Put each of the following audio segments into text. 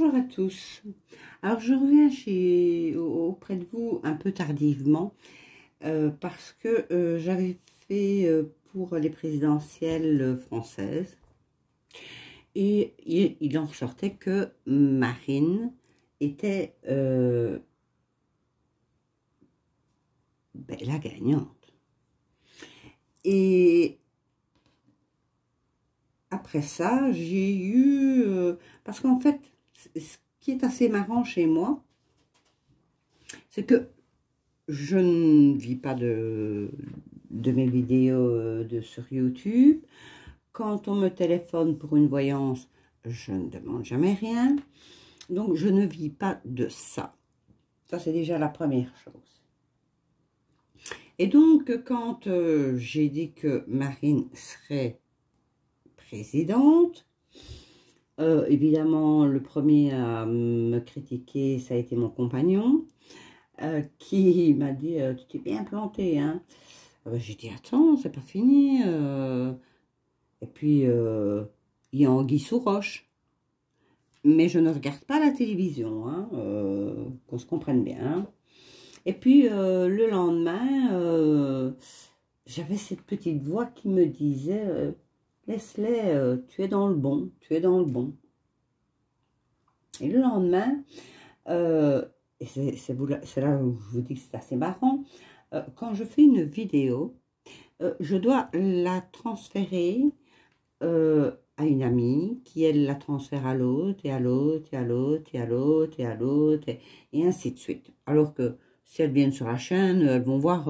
Bonjour à tous. Alors je reviens auprès de vous un peu tardivement parce que j'avais fait pour les présidentielles françaises et il en ressortait que Marine était la gagnante. Et après ça, j'ai eu... parce qu'en fait, ce qui est assez marrant chez moi, c'est que je ne vis pas de mes vidéos sur YouTube. Quand on me téléphone pour une voyance, je ne demande jamais rien. Donc, je ne vis pas de ça. Ça, c'est déjà la première chose. Et donc, quand j'ai dit que Marine serait présidente, évidemment, le premier à me critiquer, ça a été mon compagnon, qui m'a dit « Tu t'es bien planté, hein ?» J'ai dit « Attends, c'est pas fini. » Et puis, il y a anguille sous roche. Mais je ne regarde pas la télévision, hein, qu'on se comprenne bien. Et puis, le lendemain, j'avais cette petite voix qui me disait laisse-les, tu es dans le bon, tu es dans le bon. Et le lendemain, et c'est là où je vous dis que c'est assez marrant, quand je fais une vidéo, je dois la transférer à une amie, qui elle la transfère à l'autre, et à l'autre, et à l'autre, et à l'autre, et à l'autre, et ainsi de suite. Alors que si elles viennent sur la chaîne, elles vont voir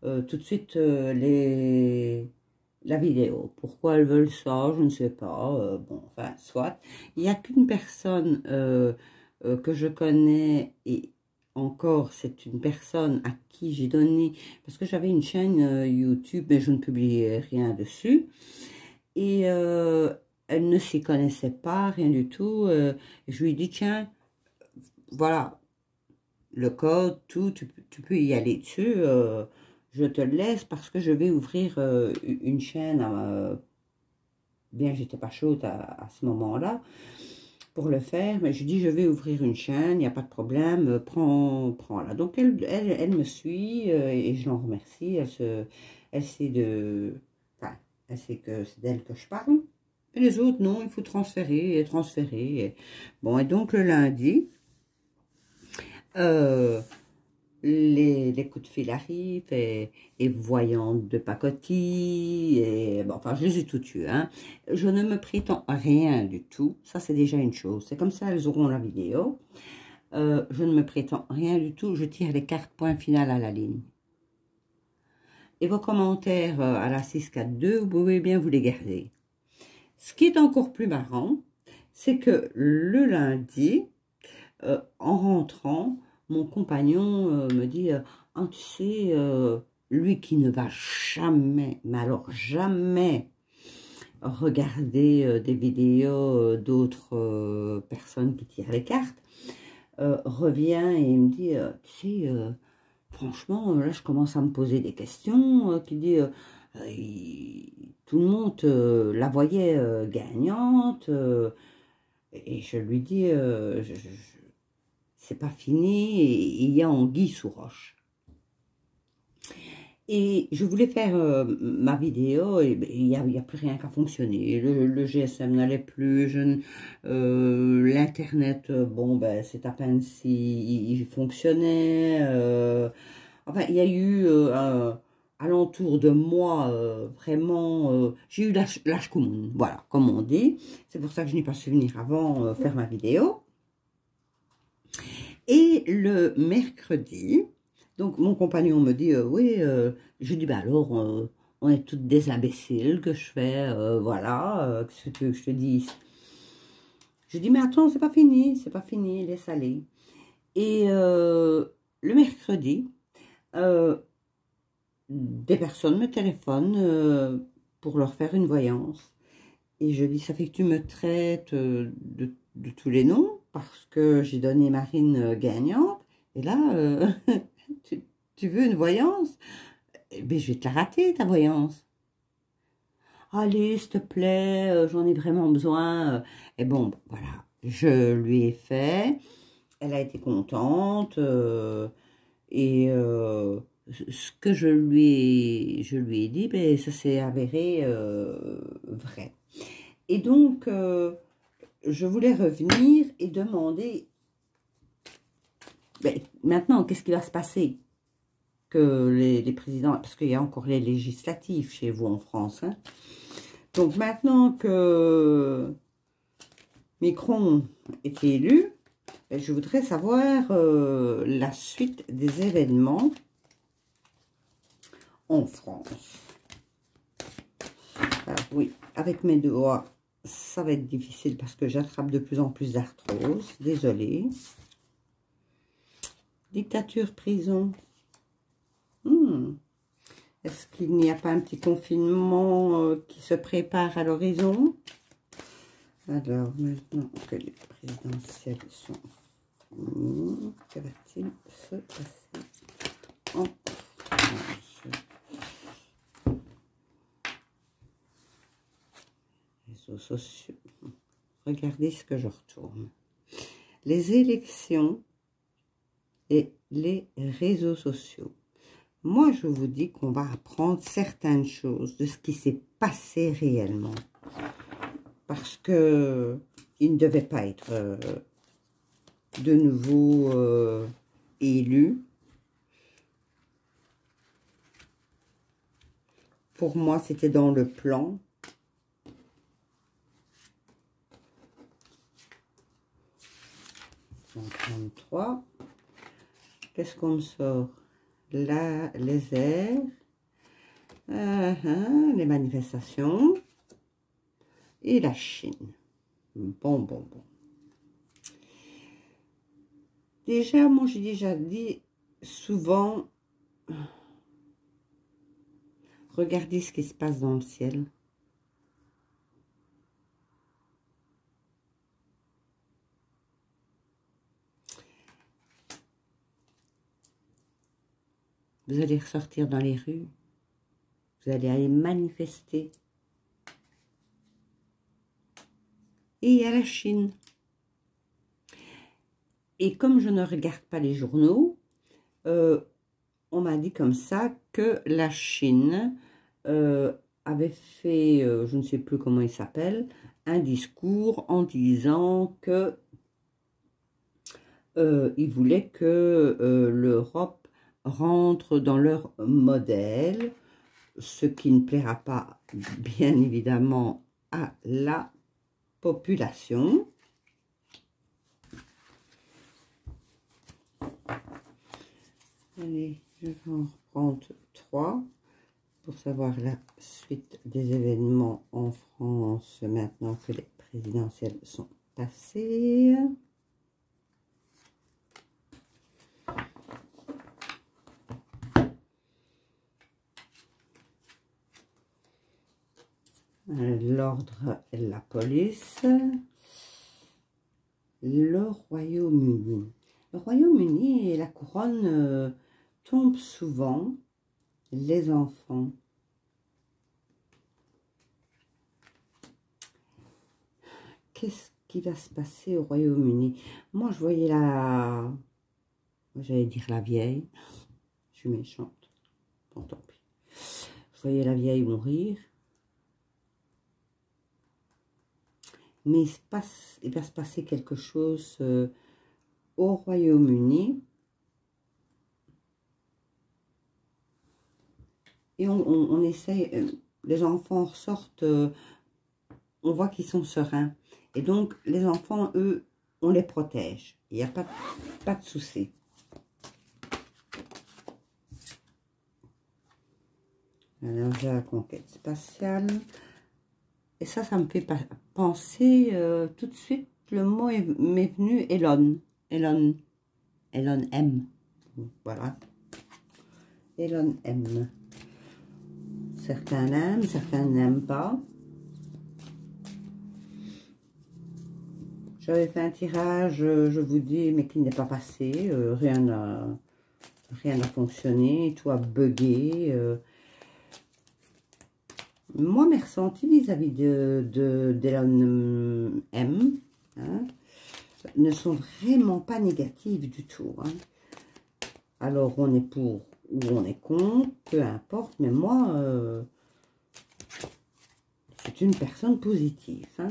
tout de suite la vidéo. Pourquoi elles veulent ça, je ne sais pas. Bon, enfin, soit. Il n'y a qu'une personne que je connais, et encore, c'est une personne à qui j'ai donné, parce que j'avais une chaîne YouTube, mais je ne publiais rien dessus. Et elle ne s'y connaissait pas, rien du tout. Je lui ai dit, tiens, voilà, le code, tout, tu peux y aller dessus. Je te le laisse parce que je vais ouvrir une chaîne. Bien, j'étais pas chaude à ce moment-là pour le faire, mais je dis, je vais ouvrir une chaîne, il n'y a pas de problème, prends-la. Donc, elle me suit et je l'en remercie. Elle sait de... Enfin, elle sait que c'est d'elle que je parle. Et les autres, non, il faut transférer et transférer. Bon, et donc, le lundi... les coups de fil arrivent et voyantes de pacotille, et bon, enfin, je les ai tout tués, hein. Je ne me prétends rien du tout, ça c'est déjà une chose, c'est comme ça, elles auront la vidéo. Je ne me prétends rien du tout, je tire les cartes point final à la ligne. Et vos commentaires à la 642, vous pouvez bien vous les garder. Ce qui est encore plus marrant, c'est que le lundi, en rentrant, mon compagnon me dit « Ah, tu sais, lui qui ne va jamais, mais alors jamais, regarder des vidéos d'autres personnes qui tirent les cartes, revient et me dit « Tu sais, franchement, là, je commence à me poser des questions. » Qui dit tout le monde la voyait gagnante. Et je lui dis c'est pas fini, et il y a anguille sous roche. Et je voulais faire ma vidéo, et il n'y a plus rien qu'à fonctionner. Le GSM n'allait plus, l'internet, bon, ben, c'est à peine si il fonctionnait. Enfin, il y a eu alentour de moi, vraiment, j'ai eu lâche commune, voilà, comme on dit. C'est pour ça que je n'ai pas su venir avant faire ma vidéo. Et le mercredi, donc mon compagnon me dit, oui, je dis, bah alors, on est toutes des imbéciles, que je fais, voilà, qu'est-ce que je te dis? Je dis, mais attends, c'est pas fini, laisse aller. Et le mercredi, des personnes me téléphonent pour leur faire une voyance. Et je dis, ça fait que tu me traites de tous les noms, parce que j'ai donné Marine gagnante. Et là, tu veux une voyance? Eh bien, je vais te la rater, ta voyance. Allez, s'il te plaît, j'en ai vraiment besoin. Et bon, voilà. je lui ai fait. Elle a été contente et ce que je lui ai dit, ben, ça s'est avéré vrai. Et donc, je voulais revenir et demander, ben, maintenant, qu'est-ce qui va se passer? Que les présidents, parce qu'il y a encore les législatives chez vous en France, hein. Donc maintenant que Macron est élu, je voudrais savoir la suite des événements en France. Alors, oui, avec mes doigts, ça va être difficile parce que j'attrape de plus en plus d'arthrose. Désolée. Dictature, prison. Est-ce qu'il n'y a pas un petit confinement qui se prépare à l'horizon? Alors, maintenant que les présidentielles sont finies, que va-t-il se passer en France? Réseaux sociaux. Regardez ce que je retourne. Les élections et les réseaux sociaux. Moi, je vous dis qu'on va apprendre certaines choses de ce qui s'est passé réellement. Parce que il ne devait pas être de nouveau élu. Pour moi, c'était dans le plan. Qu'est-ce qu'on me sort? Là, les airs, les manifestations et la Chine. Bon. Déjà, moi, j'ai déjà dit souvent, regardez ce qui se passe dans le ciel. Vous allez ressortir dans les rues. Vous allez aller manifester. Et il y a la Chine. Et comme je ne regarde pas les journaux, on m'a dit comme ça que la Chine avait fait, je ne sais plus comment il s'appelle, un discours en disant que il voulait que l'Europe rentre dans leur modèle, ce qui ne plaira pas bien évidemment à la population. Allez, je vais en reprendre 3 pour savoir la suite des événements en France maintenant que les présidentielles sont passées. L'ordre et la police. Le Royaume-Uni. Le Royaume-Uni et la couronne tombent souvent. Les enfants. Qu'est-ce qui va se passer au Royaume-Uni? Moi, je voyais j'allais dire la vieille. Je suis méchante. Bon, tant pis. Je voyais la vieille mourir. Mais il va se passer quelque chose au Royaume-Uni. Et on essaye, les enfants ressortent, on voit qu'ils sont sereins. Et donc, les enfants, eux, on les protège. Il n'y a pas de souci. Alors, j'ai la conquête spatiale. Et ça me fait penser tout de suite, le mot m'est venu Elon. Elon M. Voilà. Elon M. Certains l'aiment, certains n'aiment pas. J'avais fait un tirage, je vous dis, mais qui n'est pas passé. Rien n'a fonctionné, tout a bugué. Moi, mes ressentis vis-à-vis d'Elon M. Hein, ne sont vraiment pas négatives du tout. Hein. Alors, on est pour ou on est contre, peu importe. Mais moi, c'est une personne positive. Hein.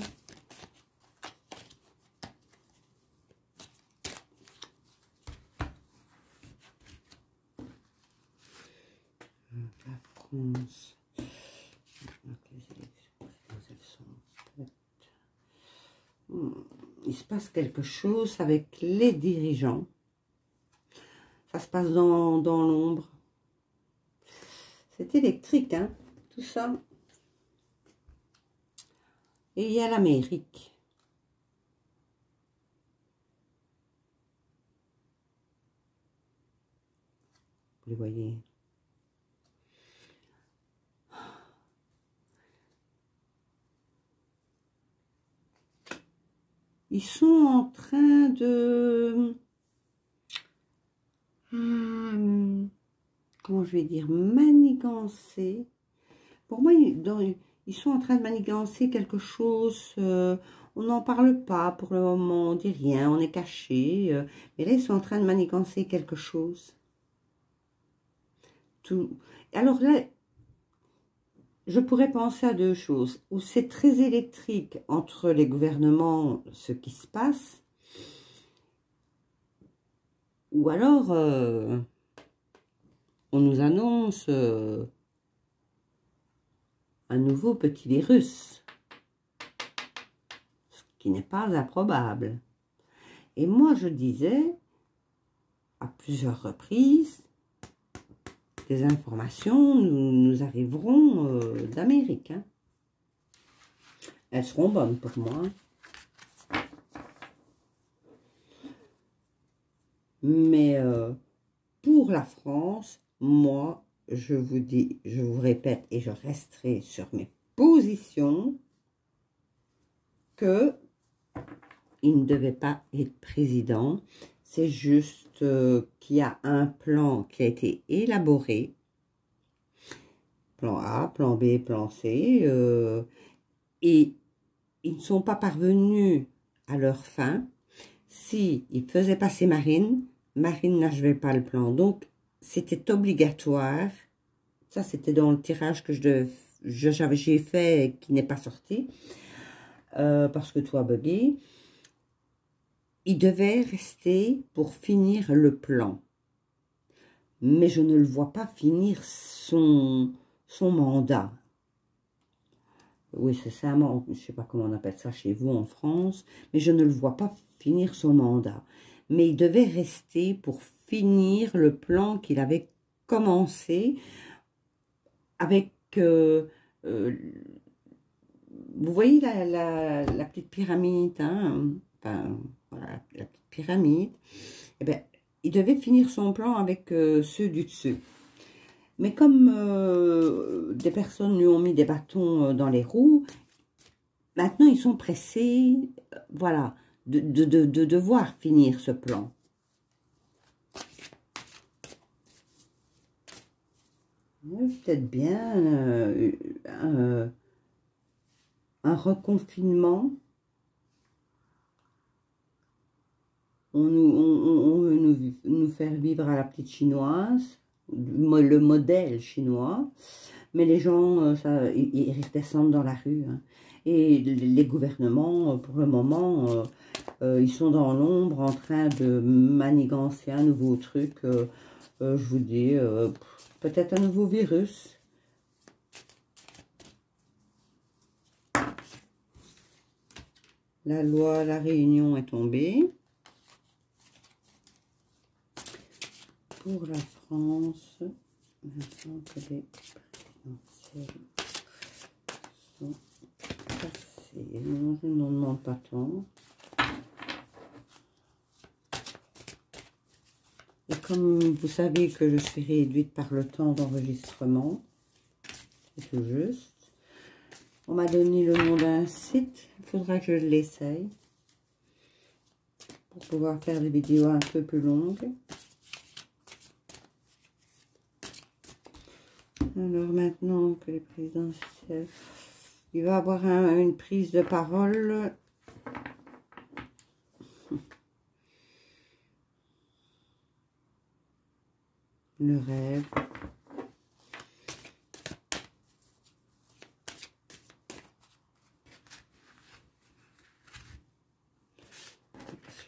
La France. Il se passe quelque chose avec les dirigeants. Ça se passe dans l'ombre. C'est électrique, hein, tout ça. Et il y a l'Amérique. Vous les voyez. Ils sont en train de... comment je vais dire, manigancer. Pour moi, ils sont en train de manigancer quelque chose. On n'en parle pas pour le moment, on dit rien, on est caché. Mais là, ils sont en train de manigancer quelque chose. Tout. Alors là, je pourrais penser à deux choses. Où c'est très électrique entre les gouvernements, ce qui se passe. Ou alors, on nous annonce un nouveau petit virus, ce qui n'est pas improbable. Et moi, je disais, à plusieurs reprises, des informations nous arriveront d'Amérique. Hein. Elles seront bonnes pour moi. Mais pour la France, moi, je vous dis, je vous répète et je resterai sur mes positions que il ne devait pas être président. C'est juste qu'il y a un plan qui a été élaboré. Plan A, plan B, plan C. Et ils ne sont pas parvenus à leur fin. Si ils faisaient passer Marine, Marine n'achevait pas le plan. Donc, c'était obligatoire. Ça, c'était dans le tirage que j'ai fait et qui n'est pas sorti. Parce que toi, Buggy, il devait rester pour finir le plan. Mais je ne le vois pas finir son mandat. Oui, c'est ça, je ne sais pas comment on appelle ça chez vous en France, mais je ne le vois pas finir son mandat. Mais il devait rester pour finir le plan qu'il avait commencé avec... vous voyez la petite pyramide, hein, enfin, voilà, la petite pyramide. Eh bien, il devait finir son plan avec ceux du dessus. Mais comme des personnes lui ont mis des bâtons dans les roues, maintenant ils sont pressés, voilà, de devoir finir ce plan. Peut-être bien un reconfinement. On veut nous faire vivre à la petite chinoise, le modèle chinois, mais les gens, ils redescendent dans la rue. Hein. Et les gouvernements, pour le moment, ils sont dans l'ombre en train de manigancer un nouveau truc. Je vous dis, peut-être un nouveau virus. La loi à La Réunion est tombée. Pour la France, maintenant que les présidentielles sont passées. Non, je n'en demande pas tant. Et comme vous savez que je suis réduite par le temps d'enregistrement, c'est tout juste. On m'a donné le nom d'un site, il faudra que je l'essaye pour pouvoir faire des vidéos un peu plus longues. Alors maintenant que les présidentielles, il va y avoir une prise de parole. le rêve.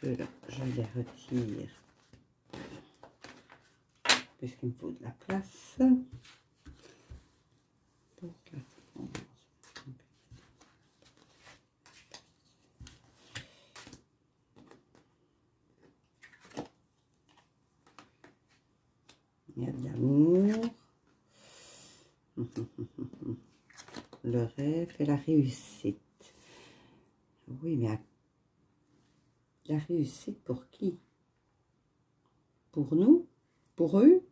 Ceux-là, je les retire puisqu'il me faut de la place. Pour la France. Il y a de l'amour, le rêve et la réussite. Oui, mais la réussite pour qui? Pour nous? Pour eux?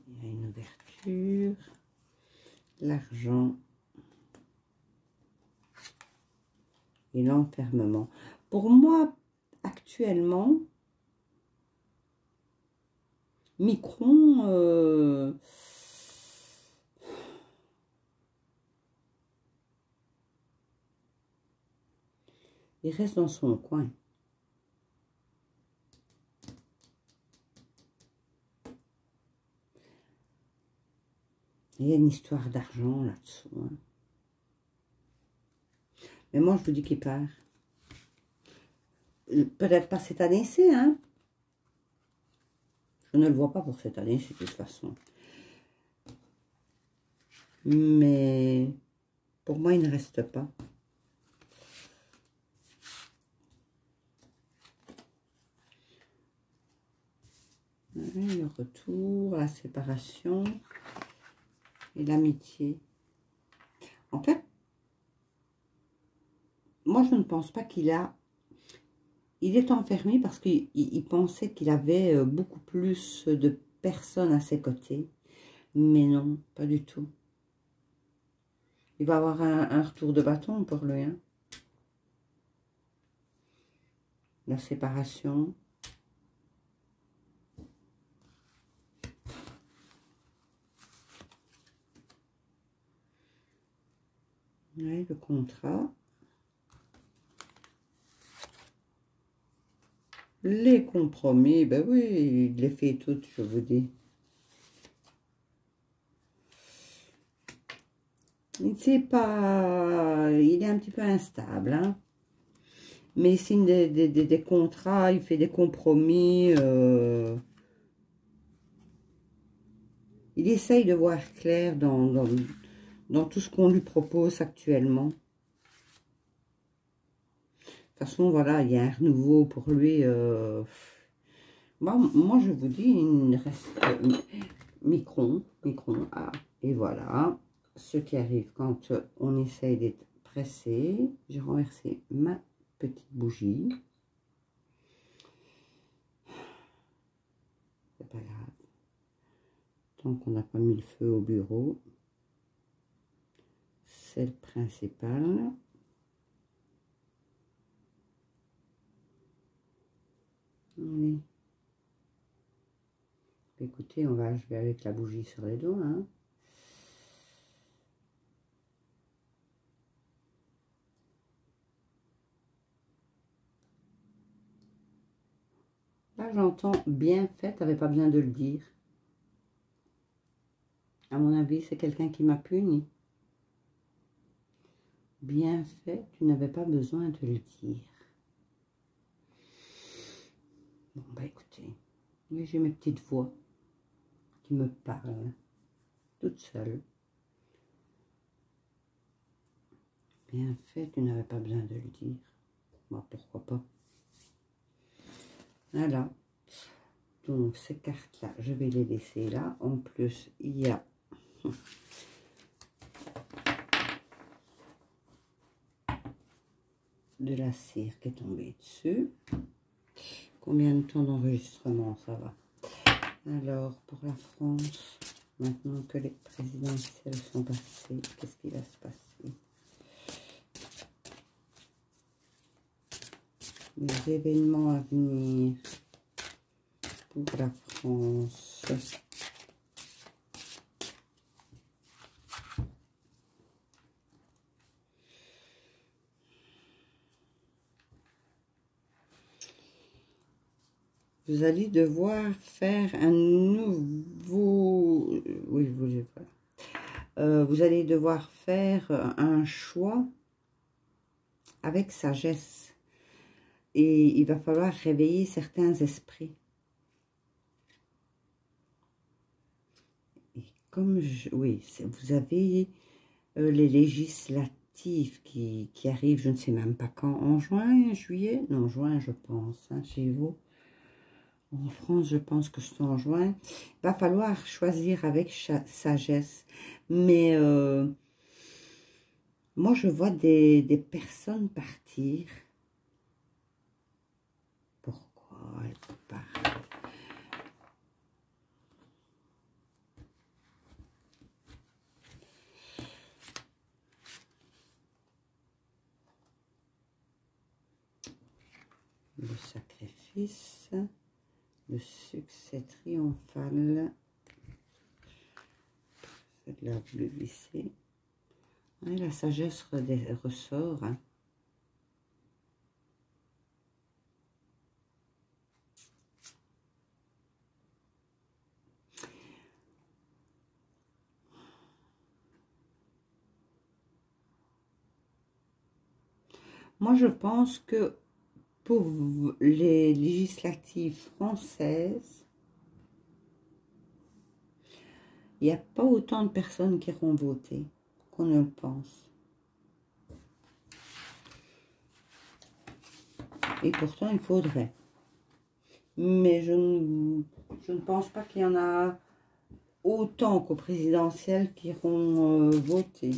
Il y a une ouverture, l'argent et l'enfermement. Pour moi, actuellement, Micron, il reste dans son coin. Il y a une histoire d'argent là-dessous. Hein. Mais moi, je vous dis qu'il part. Peut-être pas cette année-ci, hein. Je ne le vois pas pour cette année, de toute façon. Mais pour moi, il ne reste pas. Ouais, le retour, la séparation et l'amitié. En fait, moi, je ne pense pas qu'il a... Il est enfermé parce qu'il pensait qu'il avait beaucoup plus de personnes à ses côtés. Mais non, pas du tout. Il va avoir un retour de bâton pour lui. Hein. La séparation. Ouais, le contrat. Les compromis, ben oui, il les fait toutes, je vous dis. Il sait pas, il est un petit peu instable, hein. Mais il signe des contrats, il fait des compromis. Il essaye de voir clair dans tout ce qu'on lui propose actuellement. De toute façon, voilà, il y a un renouveau pour lui. Moi, je vous dis, il reste Micron, ah, et voilà. Ce qui arrive quand on essaye d'être pressé. J'ai renversé ma petite bougie. C'est pas grave. Tant qu'on n'a pas mis le feu au bureau. C'est le principal. Allez. Écoutez, je vais avec la bougie sur les doigts. Hein. Là, j'entends bien fait, tu n'avais pas besoin de le dire. À mon avis, c'est quelqu'un qui m'a puni. Bien fait, tu n'avais pas besoin de le dire. Bon, bah écoutez, j'ai mes petites voix qui me parlent, toute seule. Bien fait, tu n'avais pas besoin de le dire. Bon, pourquoi pas. Voilà. Donc, ces cartes-là, je vais les laisser là. En plus, il y a... de la cire qui est tombée dessus. Combien de temps d'enregistrement ça va? Alors, pour la France, maintenant que les présidentielles sont passées, qu'est-ce qui va se passer? Les événements à venir pour la France. Vous allez devoir faire un nouveau... Oui, vous allez devoir faire un choix avec sagesse. Et il va falloir réveiller certains esprits. Et comme oui, vous avez les législatives qui arrivent, je ne sais même pas quand, en juin, juillet? Non, juin, je pense, hein, chez vous. En France, je pense que c'est en juin. Il va falloir choisir avec sagesse. Mais moi, je vois des personnes partir. Pourquoi elles partent? Le sacrifice, le succès triomphal. C'est de la bleu vissé. Ouais, la sagesse ressort. Hein. Moi, je pense que pour les législatives françaises, il n'y a pas autant de personnes qui iront voter qu'on ne le pense. Et pourtant, il faudrait. Mais je ne pense pas qu'il y en a autant qu'au présidentiel qui iront voter.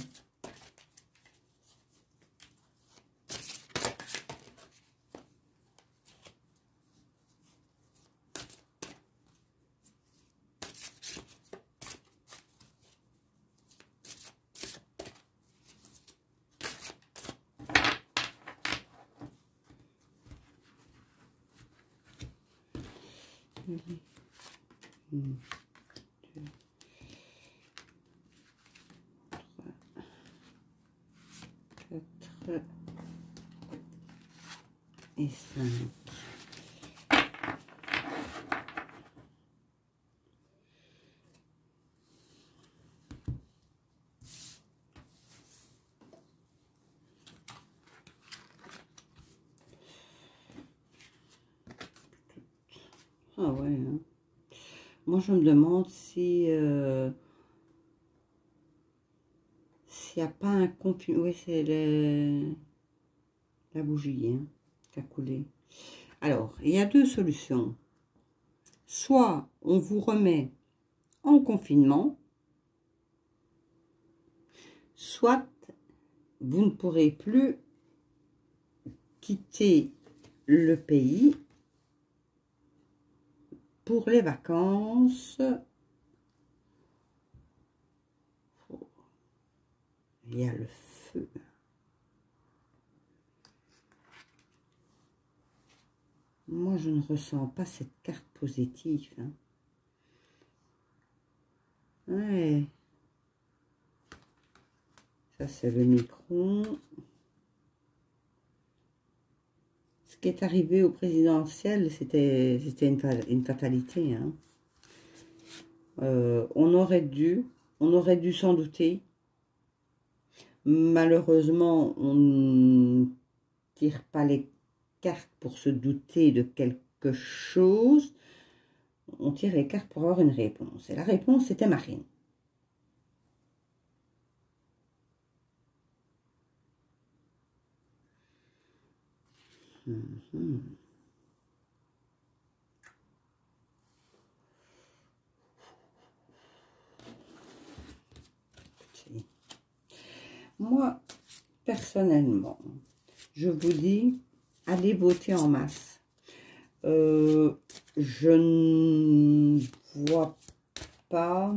Et 5. Ah ouais. Hein. Moi, je me demande si s'il n'y a pas un conflit. Oui, c'est la bougie hein, qui a coulé. Alors, il y a deux solutions. Soit on vous remet en confinement, soit vous ne pourrez plus quitter le pays pour les vacances. Il y a le feu. Moi, je ne ressens pas cette carte positive. Hein. Ouais. Ça, c'est le micro. Ce qui est arrivé au présidentiel, c'était une fatalité. Hein. On aurait dû s'en douter. Malheureusement, on ne tire pas les cartes pour se douter de quelque chose. On tire les cartes pour avoir une réponse. Et la réponse, c'était Marine. Moi, personnellement, je vous dis, allez voter en masse. Je ne vois pas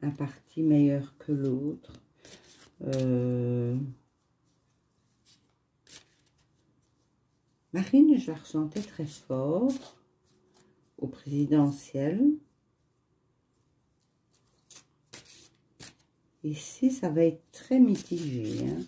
un parti meilleur que l'autre. Marine, je la ressentais très fort au présidentiel. Ici, ça va être très mitigé, hein.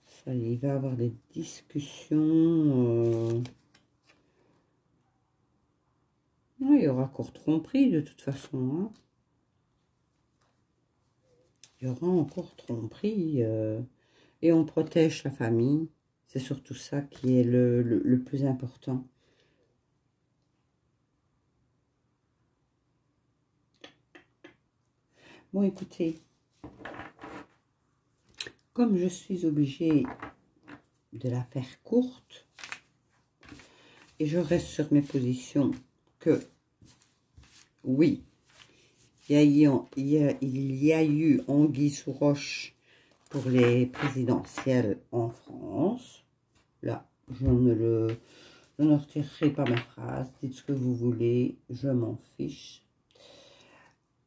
Ça, il va y avoir des discussions. Il y aura encore tromperie de toute façon, hein. Il y aura encore tromperie. Et on protège la famille. C'est surtout ça qui est le plus important. Bon, écoutez, comme je suis obligée de la faire courte, et je reste sur mes positions que, oui, il y a eu anguille sous roche pour les présidentielles en France. Là, je ne retirerai pas ma phrase. Dites ce que vous voulez, je m'en fiche.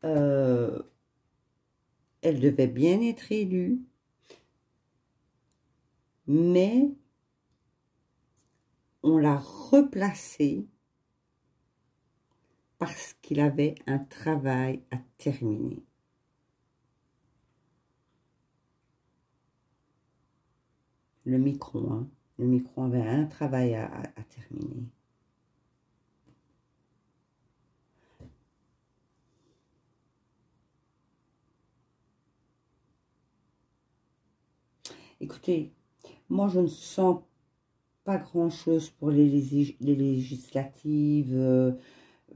Elle devait bien être élue, mais on l'a replacé parce qu'il avait un travail à terminer. Le micro, hein. Le micro avait un travail à terminer. Écoutez, moi je ne sens pas grand-chose pour les législatives.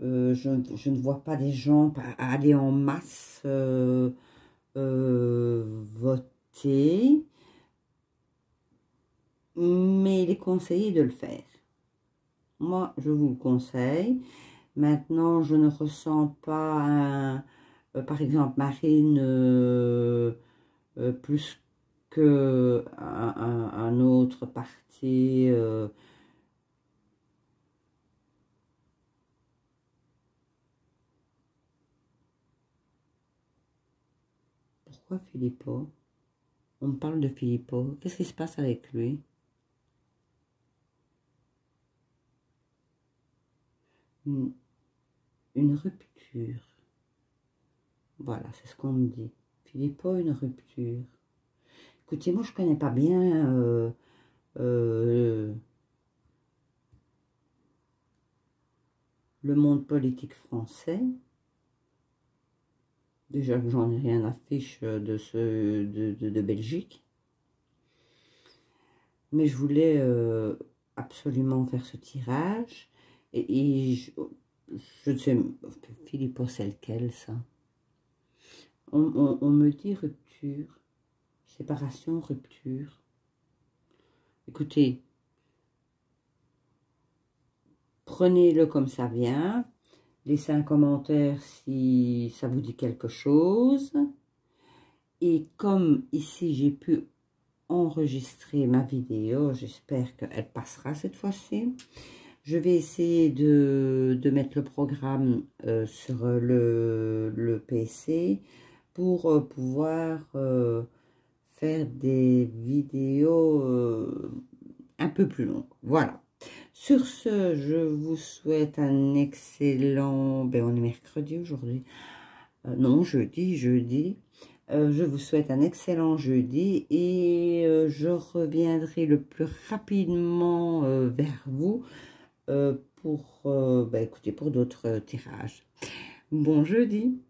Je ne vois pas des gens aller en masse voter. Mais il est conseillé de le faire. Moi, je vous le conseille. Maintenant, je ne ressens pas, par exemple, Marine plus que un autre parti. Pourquoi Philippot? On me parle de Philippot. Qu'est-ce qui se passe avec lui? Une rupture. Voilà, c'est ce qu'on me dit. Philippot, une rupture. Écoutez, moi, je ne connais pas bien le monde politique français. Déjà que j'en ai rien à fiche de Belgique. Mais je voulais absolument faire ce tirage. Et je ne sais, Philippot, c'est lequel, ça? On me dit rupture, séparation, rupture. Écoutez, prenez-le comme ça vient. Laissez un commentaire si ça vous dit quelque chose. Et comme ici, j'ai pu enregistrer ma vidéo, j'espère qu'elle passera cette fois-ci. Je vais essayer de mettre le programme sur le PC pour pouvoir faire des vidéos un peu plus longues. Voilà. Sur ce, je vous souhaite un excellent... Ben, on est mercredi aujourd'hui. Non, jeudi. Je vous souhaite un excellent jeudi et je reviendrai le plus rapidement vers vous pour, ben, écoutez, pour d'autres tirages. Bon jeudi.